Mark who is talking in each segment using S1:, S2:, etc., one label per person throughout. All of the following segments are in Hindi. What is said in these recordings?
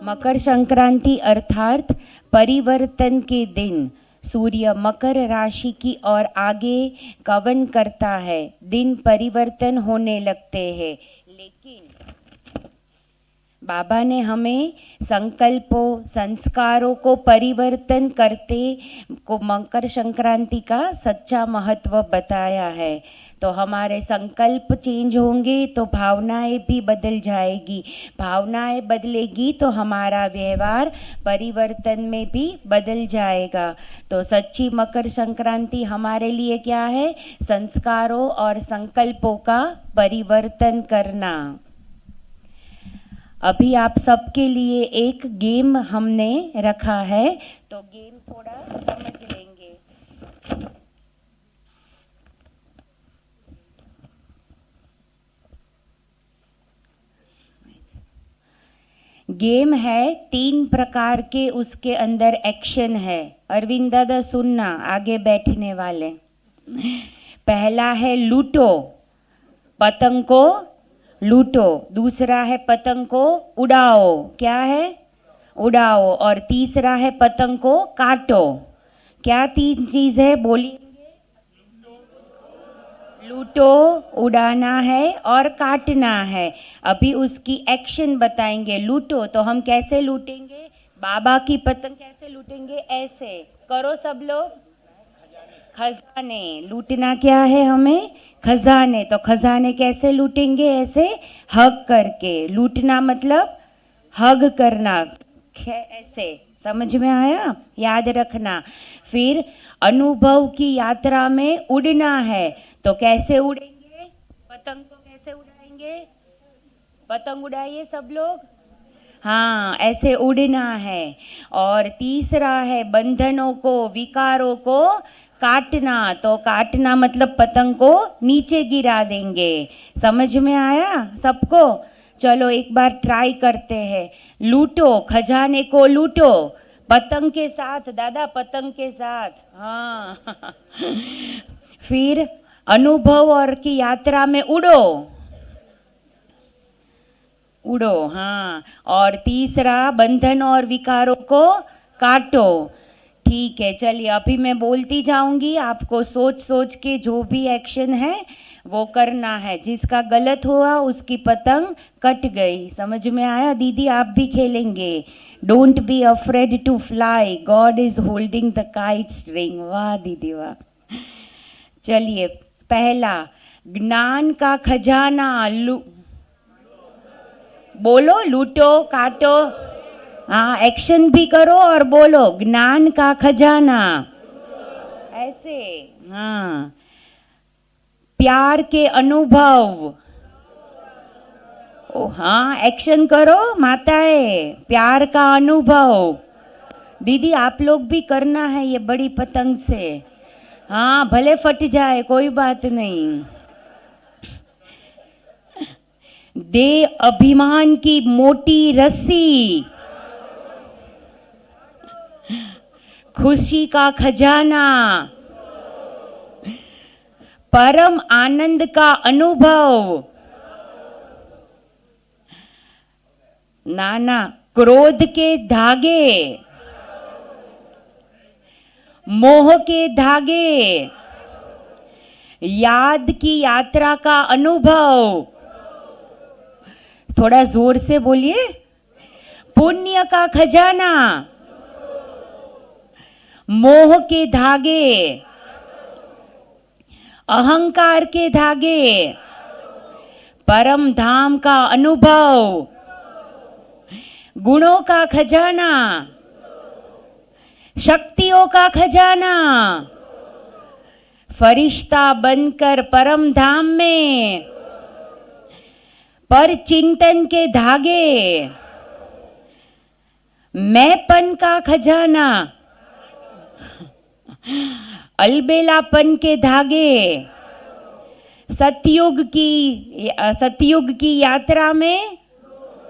S1: मकर संक्रांति अर्थात परिवर्तन के दिन सूर्य मकर राशि की ओर आगे कवन करता है। दिन परिवर्तन होने लगते हैं, लेकिन बाबा ने हमें संकल्पों संस्कारों को परिवर्तन करते को मकर संक्रांति का सच्चा महत्व बताया है। तो हमारे संकल्प चेंज होंगे तो भावनाएं भी बदल जाएगी, भावनाएं बदलेगी तो हमारा व्यवहार परिवर्तन में भी बदल जाएगा। तो सच्ची मकर संक्रांति हमारे लिए क्या है? संस्कारों और संकल्पों का परिवर्तन करना। अभी आप सबके लिए एक गेम हमने रखा है, तो गेम थोड़ा समझ लेंगे। गेम है 3 प्रकार के, उसके अंदर एक्शन है। अरविंद दादा सुनना, आगे बैठने वाले। पहला है लूटो, पतंग को लूटो। दूसरा है पतंग को उड़ाओ, क्या है? उड़ाओ। और तीसरा है पतंग को काटो। क्या 3 चीज है बोलिए? लूटो, उड़ाना है और काटना है। अभी उसकी एक्शन बताएंगे। लूटो तो हम कैसे लूटेंगे? बाबा की पतंग कैसे लूटेंगे? ऐसे करो सब लोग। खजाने लूटना क्या है हमें? खजाने। तो खजाने कैसे लूटेंगे? ऐसे हग करके। लूटना मतलब हग करना, ऐसे। समझ में आया? याद रखना। फिर अनुभव की यात्रा में उड़ना है, तो कैसे उड़ेंगे? पतंग को कैसे उड़ाएंगे? पतंग उड़ाइए सब लोग। हाँ, ऐसे उड़ना है। और तीसरा है बंधनों को विकारों को काटना। तो काटना मतलब पतंग को नीचे गिरा देंगे। समझ में आया सबको? चलो एक बार ट्राई करते हैं। लूटो, खजाने को लूटो पतंग के साथ। दादा पतंग के साथ, हाँ। फिर अनुभव और की यात्रा में उड़ो, उड़ो, हाँ। और तीसरा बंधन और विकारों को काटो। ठीक है, चलिए अभी मैं बोलती जाऊंगी, आपको सोच सोच के जो भी एक्शन है वो करना है। जिसका गलत हुआ उसकी पतंग कट गई। समझ में आया? दीदी आप भी खेलेंगे। Don't be afraid to fly, God is holding the kite string. वाह दीदी वाह। चलिए पहला, ज्ञान का खजाना बोलो, लूटो, काटो। हाँ, एक्शन भी करो और बोलो ज्ञान का खजाना, ऐसे। हाँ, प्यार के अनुभव। ओ हाँ, एक्शन करो माताएं, प्यार का अनुभव। दीदी आप लोग भी करना है ये बड़ी पतंग से। हाँ, भले फट जाए कोई बात नहीं। दे अभिमान की मोटी रस्सी, खुशी का खजाना, परम आनंद का अनुभव। नाना, क्रोध के धागे, मोह के धागे, याद की यात्रा का अनुभव। थोड़ा जोर से बोलिए। पुण्य का खजाना, मोह के धागे, अहंकार के धागे, परम धाम का अनुभव, गुणों का खजाना, शक्तियों का खजाना, फरिश्ता बनकर परम धाम में, पर चिंतन के धागे, मैंपन का खजाना, अलबेलापन के धागे, सतयुग की यात्रा में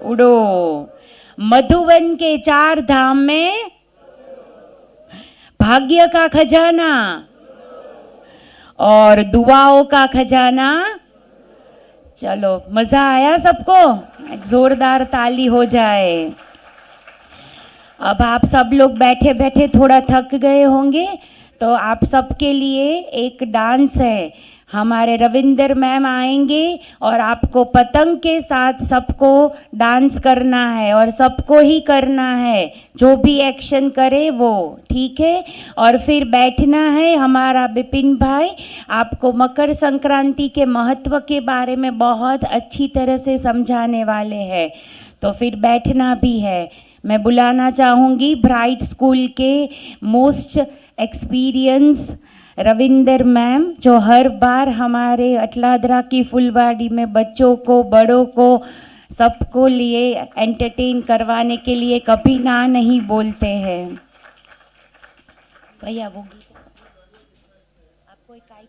S1: उड़ो, मधुवन के 4 धाम में, भाग्य का खजाना और दुआओं का खजाना। चलो, मजा आया सबको? एक जोरदार ताली हो जाए। अब आप सब लोग बैठे बैठे थोड़ा थक गए होंगे, तो आप सबके लिए एक डांस है। हमारे रविंदर मैम आएंगे और आपको पतंग के साथ सबको डांस करना है और सबको ही करना है, जो भी एक्शन करे वो, ठीक है। और फिर बैठना है। हमारा बिपिन भाई आपको मकर संक्रांति के महत्व के बारे में बहुत अच्छी तरह से समझाने वाले हैं, तो फिर बैठना भी है। मैं बुलाना चाहूँगी ब्राइट स्कूल के मोस्ट एक्सपीरियंस रविंदर मैम, जो हर बार हमारे अटलादरा की फुलवाड़ी में बच्चों को, बड़ों को, सबको लिए एंटरटेन करवाने के लिए कभी ना नहीं बोलते हैं। भैया वो गीत आपको एक आइट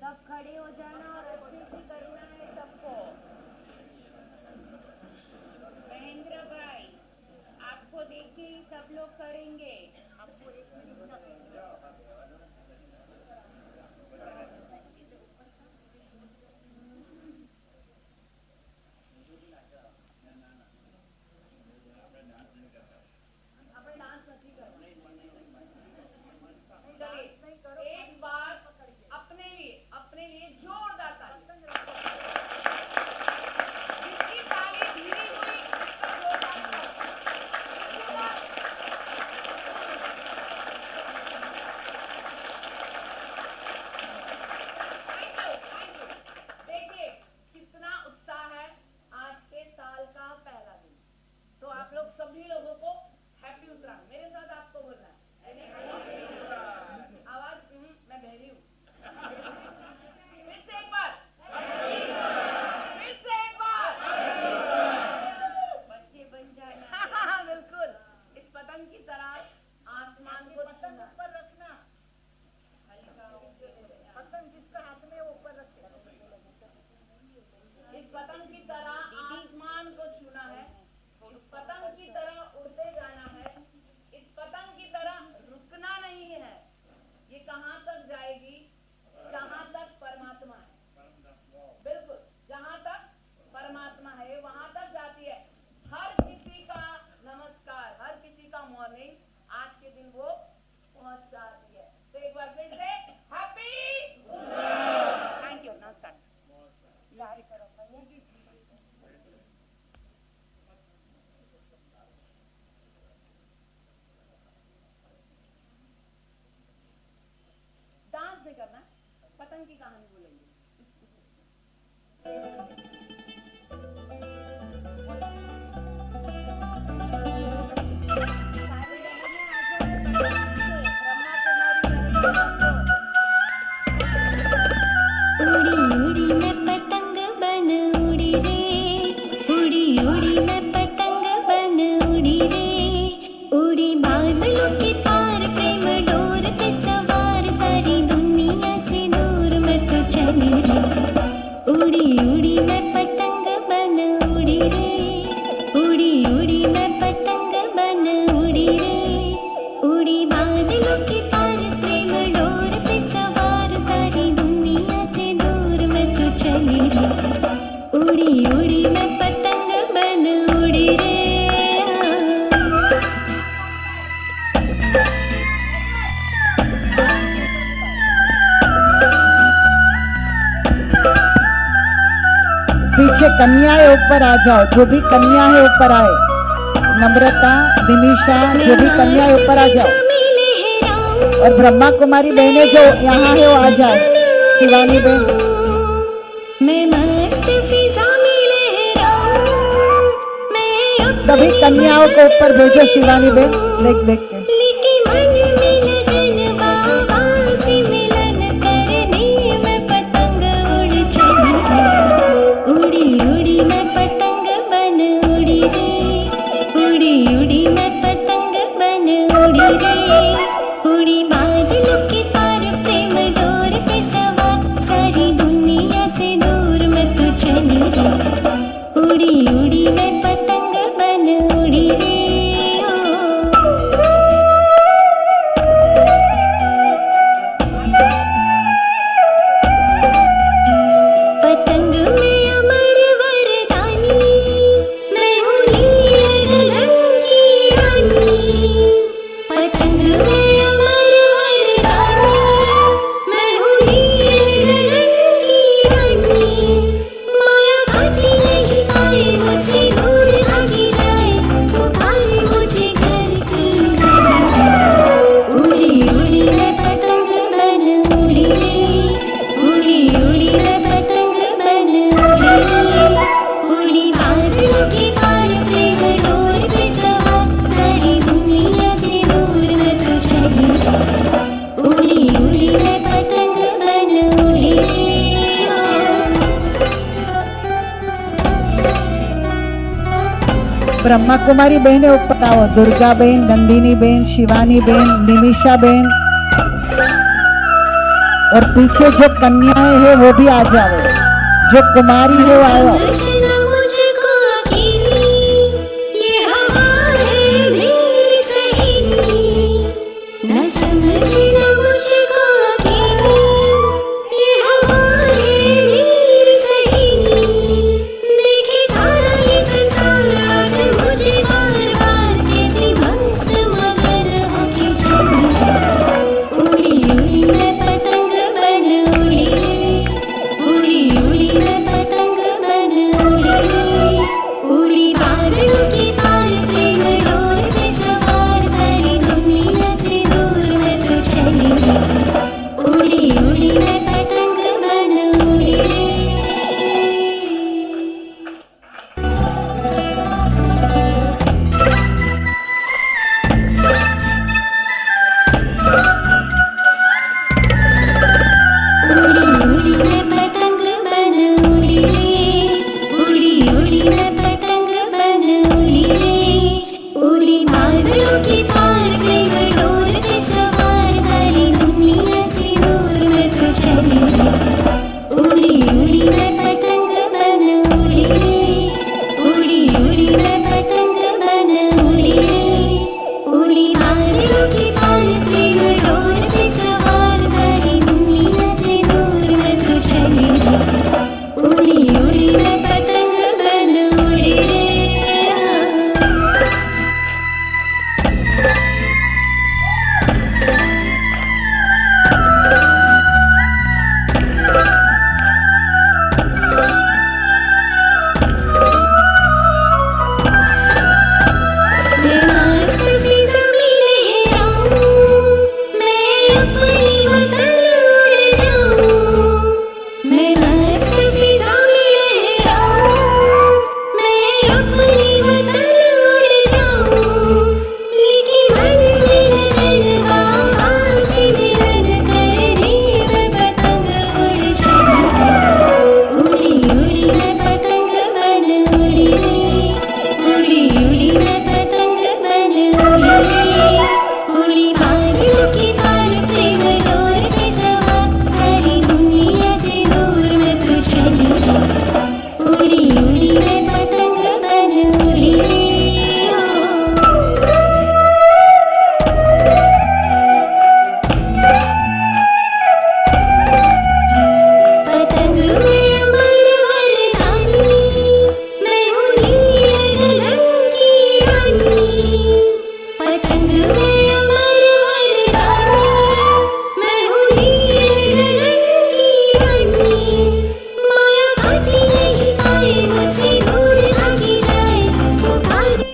S1: सब खड़े हो जाना और अच्छे से करना है सबको। महेंद्र भाई आपको देख के ही सब लोग करेंगे। आपको एक मिनट एक बार अपने लिए जोरदार ताली। जिसकी ताली धीरी हुई देखिए कितना उत्साह है। आज के साल का पहला दिन, तो आप लोग सभी लोगों को हैप्पी उत्तरायण मेरे साथ आपको बोलना है। आवाज मैं बहरी हूँ। फिर से एक बार, बच्चे बन जाना। बिल्कुल इस पतंग की तरह आसमान को छूना, ऊपर रखना, पतंग जिसका हाथ में ऊपर रखे। इस पतंग की तरह आसमान को छूना है, इस पतंग की तरह उड़ते जाना है, इस पतंग की तरह रुकना नहीं है। ये कहाँ तक जाएगी? जहाँ तक परमात्मा है। बिल्कुल जहाँ तक परमात्मा है वहां तक जाती है। हर किसी का नमस्कार, हर किसी का मॉर्निंग, आज के दिन वो पहुंच जाती है। तो एक बार फिर से happy, thank you. Now start. Dance नहीं करना, पतंग की कहानी बोलेंगे।
S2: उड़ी उड़ी मैं पतंग बन उड़ी रे, उड़ी उड़ी मैं पतंग बन उड़ी रे, उड़ी बादलों के पार प्रेम डोर पे सवार, सारी दुनिया से दूर मैं तो चली रे। उड़ी उड़ी मैं पतंग बन उड़ी रे, उड़ी उड़ी मैं पतंग बन उड़ी रे, उड़ी बादलों के पार प्रेम डोर पे सवार, सारी दुनिया से दूर मैं तो चली रे। उड़ी उड़ी मैं पतंग बन उड़ी रे।
S3: पीछे कन्याएं ऊपर आ जाओ, जो भी कन्या है ऊपर आए। नम्रता, दिनिशा, जो भी कन्या है ऊपर आ जाओ। और ब्रह्मा कुमारी बहनें जो यहाँ है वो आ जाए। शिवानी बहन,
S2: मैं मस्त फिजा में लहराऊं, मैं
S3: सभी कन्याओं को ऊपर भेजो। शिवानी बहन देख देख के।
S2: लेके मन में लगन बाबा से मिलन करने, मैं पतंग उड़ चली रे। उड़ी उड़ी मैं पतंग बन उड़ी रे, उड़ी उड़ी मैं पतंग बन उड़ी रे, उड़ी बादलों के पार प्रेम डोर पे सवार, सारी दुनिया से दूर मैं तो चली रे। उड़ी उड़ी
S3: ब्रह्मा कुमारी बहने ऊपर आओ, दुर्गा बहन, नंदिनी बहन, शिवानी बहन, निमिषा बहन, और पीछे जो कन्याएं है वो भी आ जाओ, जो कुमारी है वो आओ।
S2: समझना मुझको अकेली, ये हवा है मेरी सहेली। न समझना मुझको अकेली, ये हवा है मेरी सहेली। देखे सारा ये संसार आज मुझे बार बार कैसी मस्त मगर होके चली। उड़ी उड़ी मैं पतंग बन उड़ी, उड़ी उड़ी मैं पतंग बन उड़ी। उड़ी बादलों के पार प्रेम डोर पे सवार, सारी दुनिया से दूर मैं तो चली। उड़ी उड़ी मैं पतंग बन उड़ी। उड़ी उड़ी मैं पतंग बन उड़ी रे, उड़ी उड़ी मैं पतंग बन उड़ी रे। उड़ी बादलों के पार प्रेम डोर पे सवार, सारी दुनिया से दूर मैं तो चली। उड़ी उड़ी मैं पतंग बन उड़ी रे, उड़ी उड़ी मैं पतंग बन उड़ी रे। उड़ी बादलों के पार प्रेम डोर पे सवार, सारी दुनिया से दूर मैं तो चली। उड़ी उड़ी मैं पतंग बन उड़ी रे। मैं मस्त फिजा में लहराऊं, मैं अपनी वतन उड़ जाऊं। मैं मस्त फिजा में लहराऊं, मैं अपनी वतन उड़ जाऊं। लेकिन मन में लगन बाबा से मिलन करने मैं पतंग उड़ चली। उड़ी उड़ी मैं पतंग बन उड़ी रे, उड़ी उड़ी मैं पतंग बन उड़ी रे। उड़ी बादलों के पार प्रेम डोर पे सवार, सारी दुनिया से दूर मैं तो चली। उड़ी उड़ी मैं पतंग बन उड़ी रे। पतंग में अमर वरदानी, मैं हूँ नील रंग की रानी। पतंग में अमर वरदानी, मैं हूँ नील रंग की रानी। माया काटी नहीं पाए, मुझसे दूर भागी जाए वो भागी।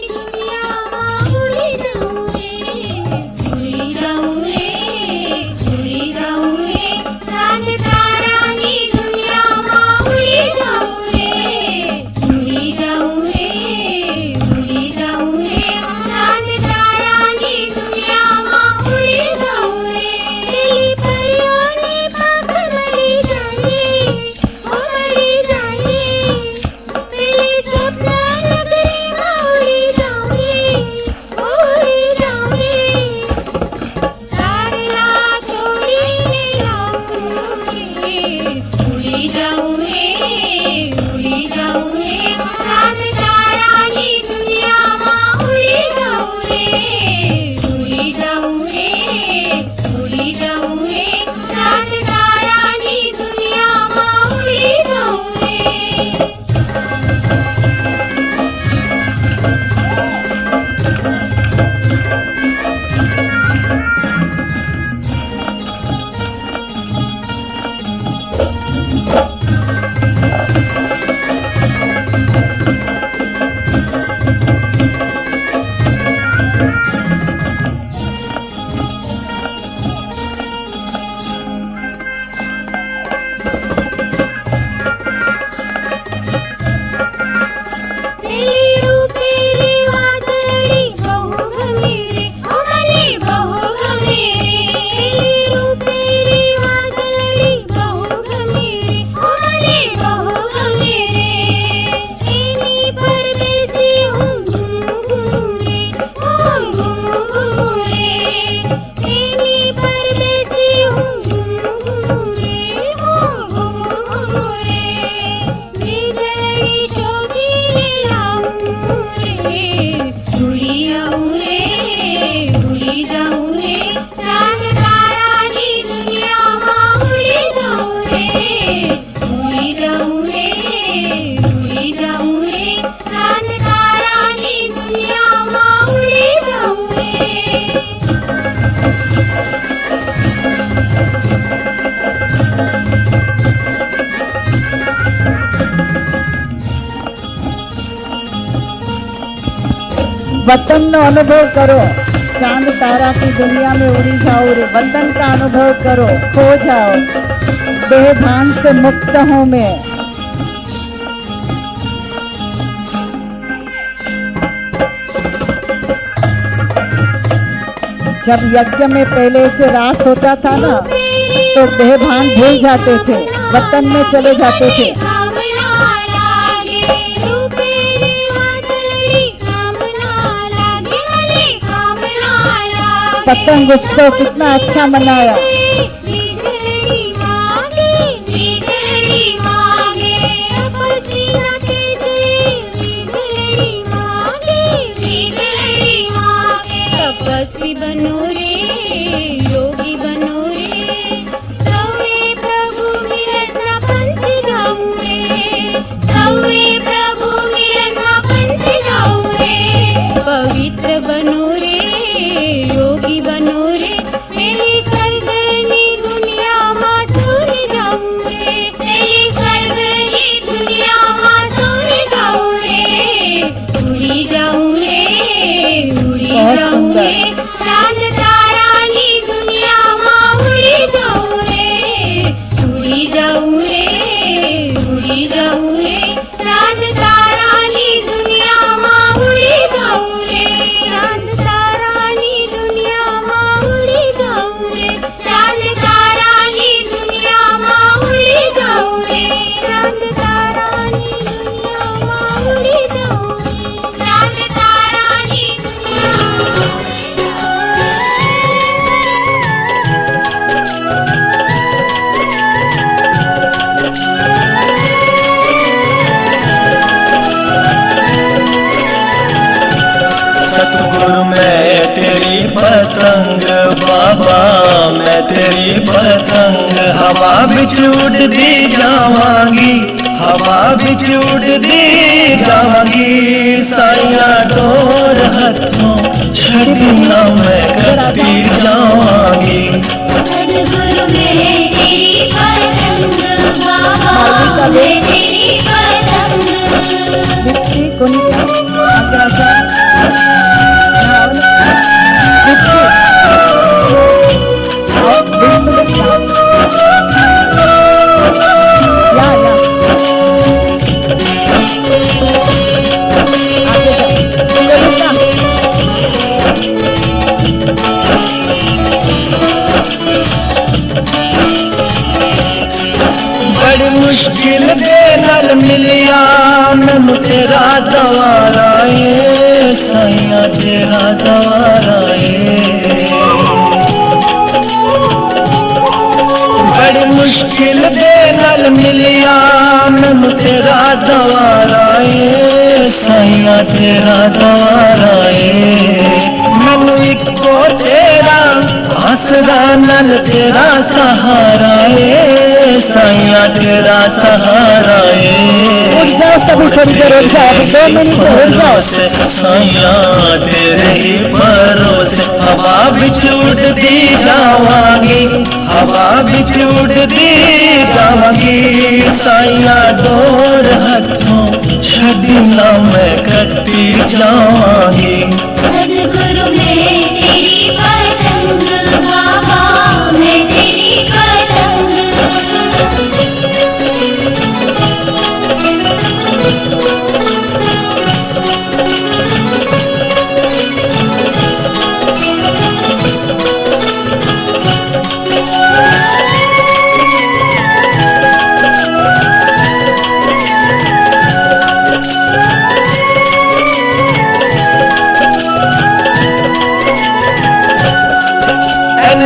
S2: दुनिया उड़ी जाऊं रे, उड़ी जाऊं रे, उड़ी जाऊं रे। चांद तारानी दुनिया उड़ी जाऊं रे, उड़ी जाऊं रे, उड़ी जाऊं रे। चांद तारानी दुनिया उड़ी जाऊं रे। दिली परियों ने पाख मरी जाए, ओ मरी जाए। दिली स्वप्न नगरी उड़ी जाऊं रे, उड़ी जाऊं रे। तारला तोड़ीने जाऊंगी, उड़ी जाऊं रे, उड़ी जाऊं रे। चांद तारानी दुनिया उड़ी जाऊं रे, उड़ी जाऊं रे, उड़ी जाऊं रे। चांद तारानी दुनिया उड़ी जाऊं रे।
S3: वतन नो अनुभव करो, चांद तारा की दुनिया में उड़ी जाओ रे। वतन का अनुभव करो, खो जाओ, बेभान से मुक्त हूं मैं। जब यज्ञ में पहले से रास होता था ना, तो बेभान भूल जाते थे, वतन में चले जाते थे। पतंग उत्सव कितना अच्छा मनाया।
S2: तपस्वी बनो रे, योगी बनो रे, सवे प्रभु मिलन पंथ जाऊं रे, सवे प्रभु मिलन पंथ जाऊं रे। पवित्र बनो रे, योगी बनो रे, मेरी स्वर्गनी दुनिया मां सुन जाऊं रे, मेरी स्वर्गनी दुनिया मां सुन जाऊं रे। उड़ी जाऊं रे, उड़ी जाऊं रे, चांद तारानी दुनिया मां उड़ी जाऊं रे, उड़ी जाऊं रे, उड़ी जाऊं रे, चांद तारानी दुनिया मां उड़ी जाऊं रे, चांद तारानी दुनिया मां उड़ी जाऊं रे, चांद तारानी दुनिया मां उड़ी जाऊं रे, चांद तारानी दुनिया मां उड़ी जाऊं रे, चांद तारानी
S4: सतगुरु मैं तेरी पतंग, बाबा मैं तेरी पतंग, हवा बिच उड़दी जावांगी, हवा बिच उड़दी जावांगी, साया डोर हथों छड़ना मैं करती जावांगी।
S2: सद्गुरु मैं तेरी पतंग, बाबा मैं तेरी पतंग।
S3: बिट्टी कुनिका अग्रजा बिट्टी और बिस्कुट या
S4: बड़ी मुश्किल दे नाल मिलिया मैनू तेरा दवारा ए, साइया तेरा दवारा ए। बड़ी मुश्किल दे नाल मिलिया मैनू तेरा दवारा ए, साइया तेरा दवारा ए। मैनू इको तेरा आसरा नाल तेरा सहारा ए, साइया तेरा सहारा
S3: उठ जाओ सभी, थोड़ी देर उठ जाओ, अभी 2 मिनट उठ जाओ।
S4: साइया तेरे ही भरोसे, हवा बिच उड़दी जावांगी, हवा बिच उड़दी जावांगी, साइया डोर हथों छड़ना मैं करती जावांगी।
S2: सद्गुरु मैं तेरी पतंग, बाबा मैं तेरी पतंग।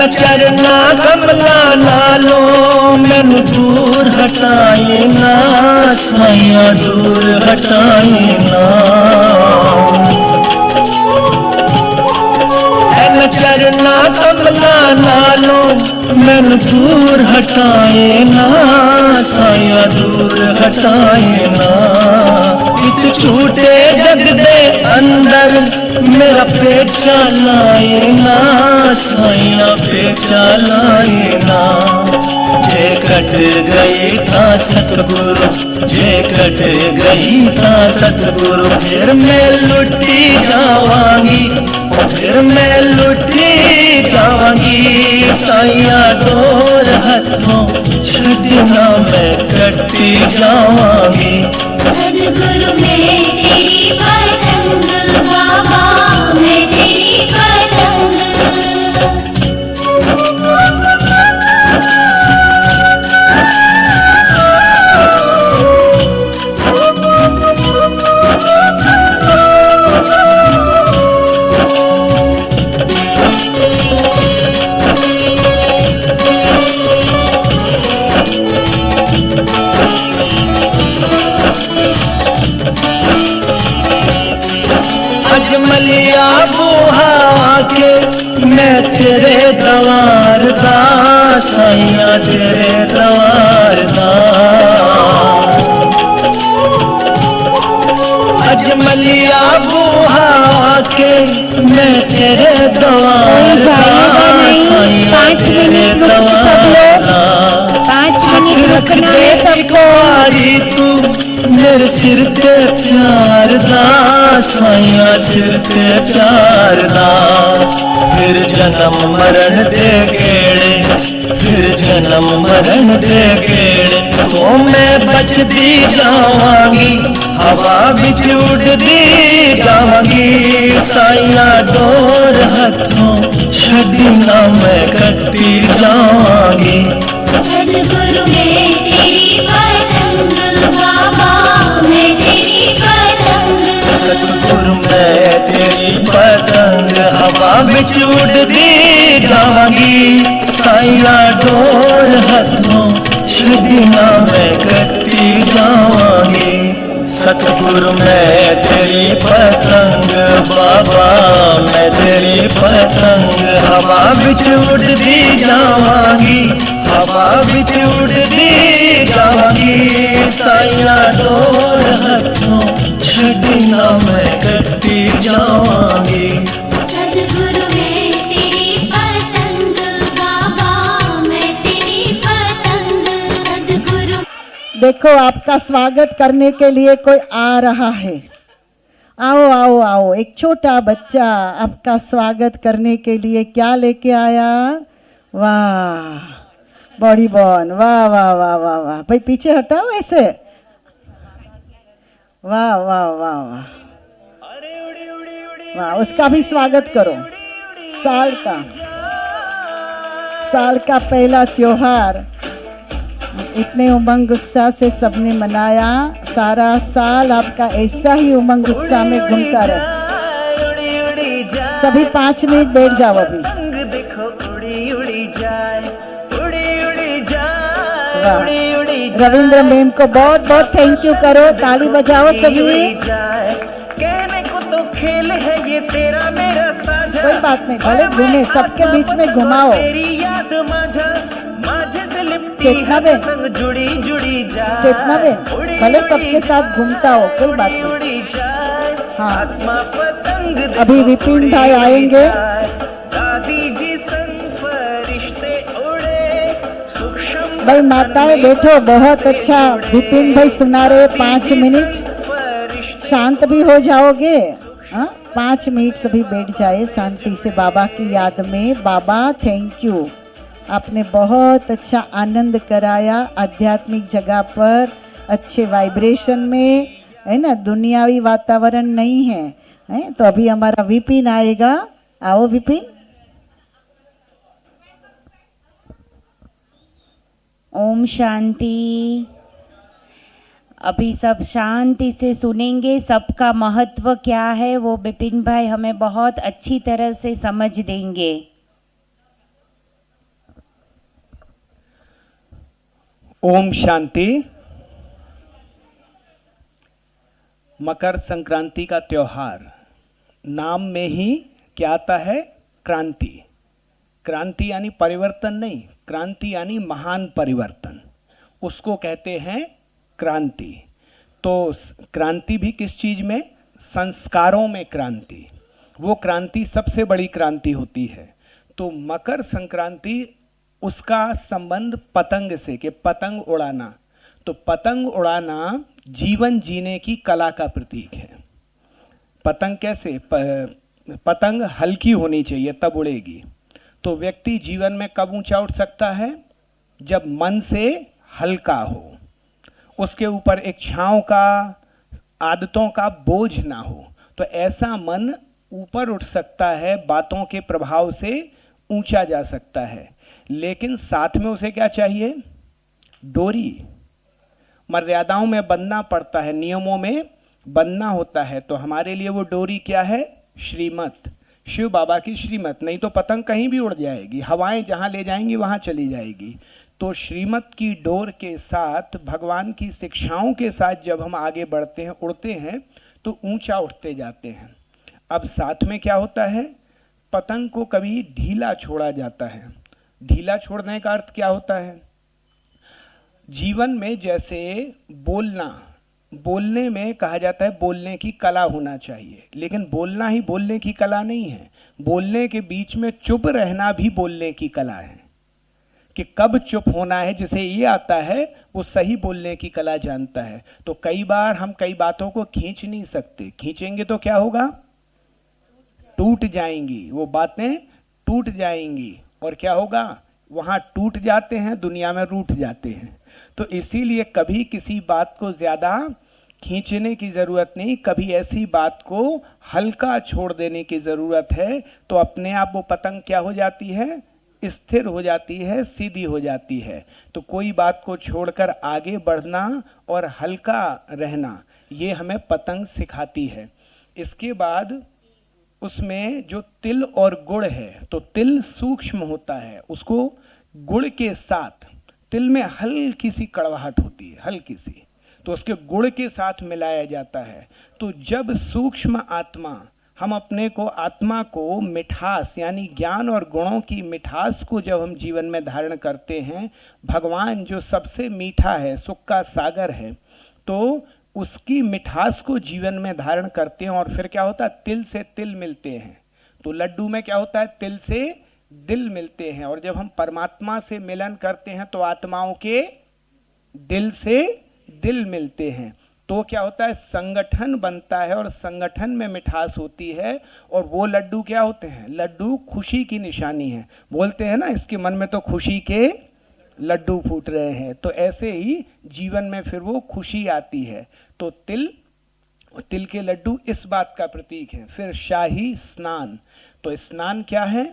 S4: चरना कमला नालो मैनू दूर हटाए ना, साइया दूर हटाए ना। चरना कमला नालो मैनू दूर हटाए ना, साइया दूर हटाए ना। इस झूठे जग दे अंदर मेरा पेचा लाए ना, साइया पेचा लाए ना। जे कट गई था सतगुरु, जे कट गई था सतगुरु, फिर मैं लुटी जावांगी, फिर मैं लुटी जावांगी। साइया डोर हथों छड़ना मैं कटी जावांगी।
S2: सद्गुरु मैं तेरी पतंग, बाबा मैं तेरी पतंग।
S4: अजमलिया बुहा के मैं तेरे दवार दा, साइया तेरे दवार दा। अजमलिया बुहा के मैं तेरे दवार दा, साइया तेरे दवार दा।
S1: 5 मिनट रुकना है सबको।
S4: तू मेरे सिर ते प्यार दा, साइया सिर ते प्यार दा। फिर जन्म मरण दे गेड़े, फिर जन्म मरण दे गेड़े, तो मैं बचदी जावांगी, हवा बिच उड़दी जावांगी। साइया डोर हथों छड़ना मैं कटी जावांगी।
S2: सद्गुरु मैं तेरी पतंग, बाबा मैं तेरी पतंग।
S4: सतगुरु मैं तेरी पतंग, हवा बिच उड़दी जावांगी। साइया डोर हथों छड़ना मैं कटी जावांगी। सतगुरु मैं तेरी पतंग, बाबा मैं तेरी पतंग, हवा बिच उड़दी जावांगी, हवा बिच उड़दी जावांगी। साइया डोर हथों छड़ना मैं कटी जावांगी।
S2: सद्गुरु मैं तेरी पतंग, बाबा मैं तेरी पतंग। सद्गुरु
S3: देखो आपका स्वागत करने के लिए कोई आ रहा है। आओ आओ आओ, एक छोटा बच्चा आपका स्वागत करने के लिए क्या लेके आया? वाह बॉडी बॉन, वाह वाह वाह वाह वाह। भाई पीछे हटाओ ऐसे, वाह वाह वाह वाह वाह। उसका भी स्वागत करो। साल का पहला त्योहार इतने उमंग उत्साह से सबने मनाया। सारा साल आपका ऐसा ही उमंग उत्साह में घूमता रहे। सभी 5 मिनट बैठ जाओ अभी। वाह, रविंद्र मैम को बहुत बहुत थैंक यू करो, ताली बजाओ सभी।
S4: कहने को तो खेल है ये तेरा मेरा साझा,
S3: कोई बात नहीं, भले घूमे, सबके बीच में घुमाओ।
S4: तेरी याद माझे से लिपटी
S3: चेतना बेन,
S4: पतंग जुड़ी जुड़ी जाए।
S3: चेतना बेन, भले सबके साथ घूमता हो, कोई बात नहीं।
S4: उड़ी जाए
S3: हाँ।
S4: आत्मा पतंग
S3: अभी विपिन भाई आएंगे।
S4: दादी जी संग फरिश्ते उड़े सूक्ष्म।
S3: भाई माताएं बैठो, बहुत अच्छा विपिन भाई सुना रहे। 5 मिनट शांत भी हो जाओगे। हाँ 5 मिनट सभी बैठ जाए शांति से बाबा की याद में। बाबा थैंक यू, आपने बहुत अच्छा आनंद कराया आध्यात्मिक जगह पर, अच्छे वाइब्रेशन में, है ना। दुनियावी वातावरण नहीं है, तो अभी हमारा विपिन आएगा। आओ विपिन।
S1: ओम शांति। अभी सब शांति से सुनेंगे, सबका महत्व क्या है वो विपिन भाई हमें बहुत अच्छी तरह से समझ देंगे।
S5: ओम शांति। मकर संक्रांति का त्योहार, नाम में ही क्या आता है? क्रांति। क्रांति यानी परिवर्तन नहीं, क्रांति यानी महान परिवर्तन, उसको कहते हैं क्रांति। तो क्रांति भी किस चीज़ में? संस्कारों में क्रांति। वो क्रांति सबसे बड़ी क्रांति होती है। तो मकर संक्रांति उसका संबंध पतंग से, कि पतंग उड़ाना। तो पतंग उड़ाना जीवन जीने की कला का प्रतीक है। पतंग कैसे? पतंग हल्की होनी चाहिए तब उड़ेगी। तो व्यक्ति जीवन में कब ऊंचा उठ सकता है? जब मन से हल्का हो, उसके ऊपर एक छांव का, आदतों का बोझ ना हो। तो ऐसा मन ऊपर उठ सकता है, बातों के प्रभाव से ऊंचा जा सकता है। लेकिन साथ में उसे क्या चाहिए? डोरी। मर्यादाओं में बंधना पड़ता है, नियमों में बंधना होता है। तो हमारे लिए वो डोरी क्या है? श्रीमत, शिव बाबा की श्रीमत। नहीं तो पतंग कहीं भी उड़ जाएगी, हवाएं जहाँ ले जाएंगी वहाँ चली जाएगी। तो श्रीमत की डोर के साथ, भगवान की शिक्षाओं के साथ जब हम आगे बढ़ते हैं, उड़ते हैं, तो ऊंचा उठते जाते हैं। अब साथ में क्या होता है? पतंग को कभी ढीला छोड़ा जाता है। ढीला छोड़ने का अर्थ क्या होता है? जीवन में जैसे बोलने में कहा जाता है बोलने की कला होना चाहिए, लेकिन बोलना ही बोलने की कला नहीं है। बोलने के बीच में चुप रहना भी बोलने की कला है, कि कब चुप होना है। जिसे ये आता है वो सही बोलने की कला जानता है। तो कई बार हम कई बातों को खींच नहीं सकते, खींचेंगे तो क्या होगा? टूट जाएंगी, वो बातें टूट जाएंगी। और क्या होगा? वहाँ टूट जाते हैं, दुनिया में रूठ जाते हैं। तो इसीलिए कभी किसी बात को ज़्यादा खींचने की ज़रूरत नहीं, कभी ऐसी बात को हल्का छोड़ देने की ज़रूरत है। तो अपने आप वो पतंग क्या हो जाती है? स्थिर हो जाती है, सीधी हो जाती है। तो कोई बात को छोड़कर आगे बढ़ना और हल्का रहना, ये हमें पतंग सिखाती है। इसके बाद उसमें जो तिल और गुड़ है, तो तिल सूक्ष्म होता है, उसको गुड़ के साथ, तिल में हल्की सी कड़वाहट होती है, हल्की सी, तो उसके गुड़ के साथ मिलाया जाता है। तो जब सूक्ष्म आत्मा, हम अपने को, आत्मा को मिठास यानी ज्ञान और गुणों की मिठास को जब हम जीवन में धारण करते हैं, भगवान जो सबसे मीठा है, सुख का सागर है, तो उसकी मिठास को जीवन में धारण करते हैं। और फिर क्या होता है? तिल से तिल मिलते हैं। तो लड्डू में क्या होता है? तिल से दिल मिलते हैं। और जब हम परमात्मा से मिलन करते हैं तो आत्माओं के दिल से दिल मिलते हैं। तो क्या होता है? संगठन बनता है, और संगठन में मिठास होती है। और वो लड्डू क्या होते हैं? लड्डू खुशी की निशानी है। बोलते हैं ना, इसके मन में तो खुशी के लड्डू फूट रहे हैं। तो ऐसे ही जीवन में फिर वो खुशी आती है। तो तिल के लड्डू इस बात का प्रतीक है। फिर शाही स्नान, तो स्नान क्या है?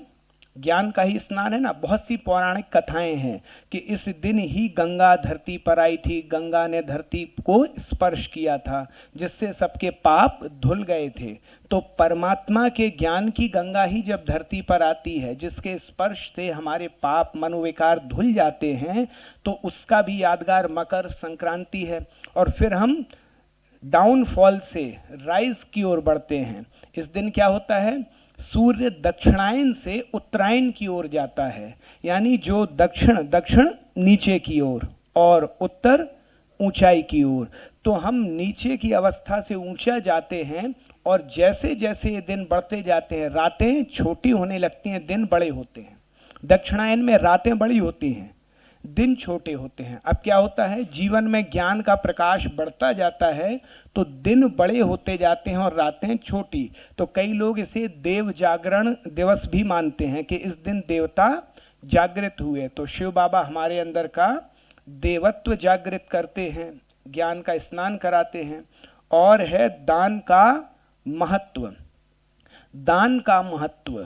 S5: ज्ञान का ही स्नान है ना। बहुत सी पौराणिक कथाएं हैं कि इस दिन ही गंगा धरती पर आई थी, गंगा ने धरती को स्पर्श किया था, जिससे सबके पाप धुल गए थे। तो परमात्मा के ज्ञान की गंगा ही जब धरती पर आती है, जिसके स्पर्श से हमारे पाप मनोविकार धुल जाते हैं, तो उसका भी यादगार मकर संक्रांति है। और फिर हम डाउनफॉल से राइज की ओर बढ़ते हैं। इस दिन क्या होता है? सूर्य दक्षिणायन से उत्तरायण की ओर जाता है, यानी जो दक्षिण नीचे की ओर और उत्तर ऊंचाई की ओर। तो हम नीचे की अवस्था से ऊंचा जाते हैं, और जैसे जैसे ये दिन बढ़ते जाते हैं, रातें छोटी होने लगती हैं, दिन बड़े होते हैं। दक्षिणायन में रातें बड़ी होती हैं, दिन छोटे होते हैं। अब क्या होता है? जीवन में ज्ञान का प्रकाश बढ़ता जाता है, तो दिन बड़े होते जाते हैं और रातें छोटी। तो कई लोग इसे देव जागरण दिवस भी मानते हैं कि इस दिन देवता जागृत हुए। तो शिव बाबा हमारे अंदर का देवत्व जागृत करते हैं, ज्ञान का स्नान कराते हैं। और है दान का महत्व। दान का महत्व,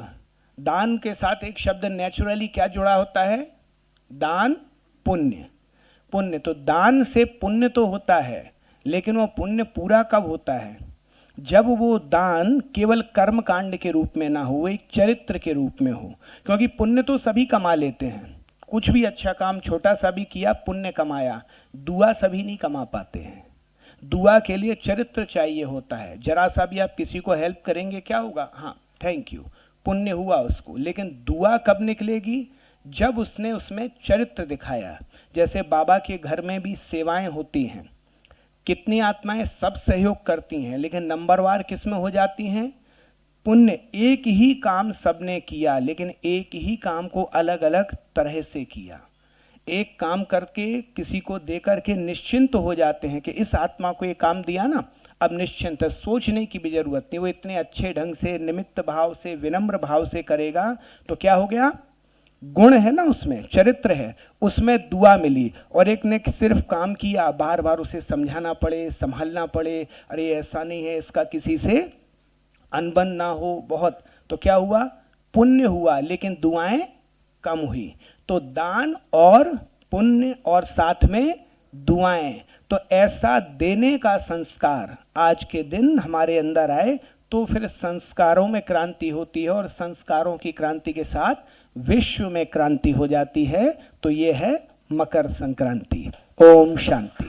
S5: दान के साथ एक शब्द नेचुरली क्या जुड़ा होता है? दान, पुण्य। पुण्य, तो दान से पुण्य तो होता है, लेकिन वो पुण्य पूरा कब होता है? जब वो दान केवल कर्म कांड के रूप में ना हो, एक चरित्र के रूप में हो। क्योंकि पुण्य तो सभी कमा लेते हैं, कुछ भी अच्छा काम छोटा सा भी किया, पुण्य कमाया। दुआ सभी नहीं कमा पाते हैं। दुआ के लिए चरित्र चाहिए होता है। जरा सा भी आप किसी को हेल्प करेंगे, क्या होगा? हाँ, थैंक यू, पुण्य हुआ उसको। लेकिन दुआ कब निकलेगी? जब उसने उसमें चरित्र दिखाया। जैसे बाबा के घर में भी सेवाएं होती हैं, कितनी आत्माएं सब सहयोग करती हैं, लेकिन नंबरवार किस में हो जाती हैं? पुण्य, एक ही काम सबने किया लेकिन एक ही काम को अलग अलग तरह से किया। एक काम करके किसी को दे करके निश्चिंत हो जाते हैं कि इस आत्मा को ये काम दिया ना, अब निश्चिंत है, सोचने की भी जरूरत नहीं, वो इतने अच्छे ढंग से निमित्त भाव से विनम्र भाव से करेगा तो क्या हो गया, गुण है ना उसमें, चरित्र है, उसमें दुआ मिली। और एक ने सिर्फ काम किया, बार बार उसे समझाना पड़े, संभालना पड़े, अरे ऐसा नहीं है, इसका किसी से अनबन ना हो बहुत, तो क्या हुआ, पुण्य हुआ लेकिन दुआएं कम हुई। तो दान और पुण्य और साथ में दुआएं, तो ऐसा देने का संस्कार आज के दिन हमारे अंदर आए तो फिर संस्कारों में क्रांति होती है, और संस्कारों की क्रांति के साथ विश्व में क्रांति हो जाती है। तो ये है मकर संक्रांति। ओम शांति।